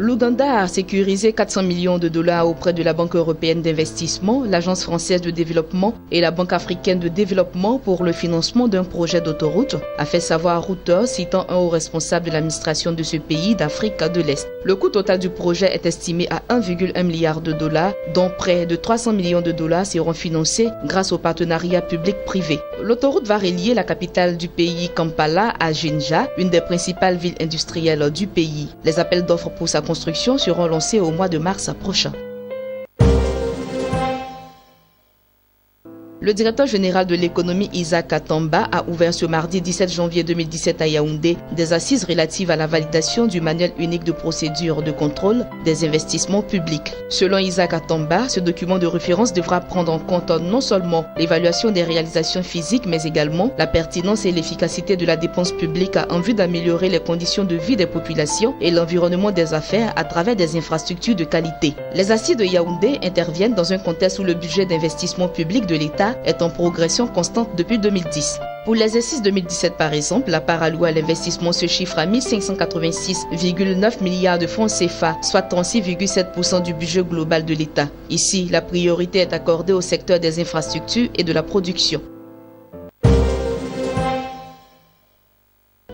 L'Ouganda a sécurisé 400 millions de dollars auprès de la Banque européenne d'investissement, l'Agence française de développement et la Banque africaine de développement pour le financement d'un projet d'autoroute, a fait savoir Reuters, citant un haut responsable de l'administration de ce pays d'Afrique de l'Est. Le coût total du projet est estimé à 1,1 milliard de dollars, dont près de 300 millions de dollars seront financés grâce au partenariat public-privé. L'autoroute va relier la capitale du pays, Kampala, à Jinja, une des principales villes industrielles du pays. Les appels d'offres pour sa construction seront lancés au mois de mars prochain. Le directeur général de l'économie Isaac Atamba a ouvert ce mardi 17 janvier 2017 à Yaoundé des assises relatives à la validation du manuel unique de procédure de contrôle des investissements publics. Selon Isaac Atamba, ce document de référence devra prendre en compte non seulement l'évaluation des réalisations physiques, mais également la pertinence et l'efficacité de la dépense publique en vue d'améliorer les conditions de vie des populations et l'environnement des affaires à travers des infrastructures de qualité. Les assises de Yaoundé interviennent dans un contexte où le budget d'investissement public de l'État est en progression constante depuis 2010. Pour l'exercice 2017 par exemple, la part allouée à l'investissement se chiffre à 1586,9 milliards de francs CFA, soit 36,7% du budget global de l'État. Ici, la priorité est accordée au secteur des infrastructures et de la production.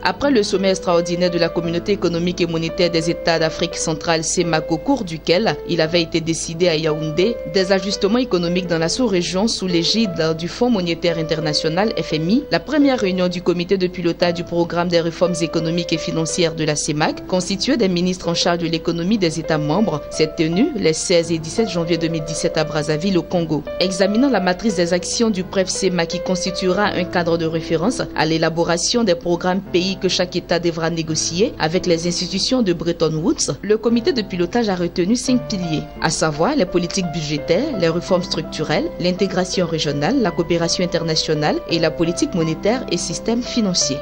Après le sommet extraordinaire de la Communauté économique et monétaire des États d'Afrique centrale CEMAC, au cours duquel il avait été décidé à Yaoundé des ajustements économiques dans la sous-région sous l'égide du Fonds monétaire international FMI, la première réunion du comité de pilotage du programme des réformes économiques et financières de la CEMAC, constituée des ministres en charge de l'économie des États membres, s'est tenue les 16 et 17 janvier 2017 à Brazzaville au Congo. Examinant la matrice des actions du PREF CEMAC qui constituera un cadre de référence à l'élaboration des programmes pays que chaque État devra négocier avec les institutions de Bretton Woods, le comité de pilotage a retenu 5 piliers, à savoir les politiques budgétaires, les réformes structurelles, l'intégration régionale, la coopération internationale et la politique monétaire et système financier.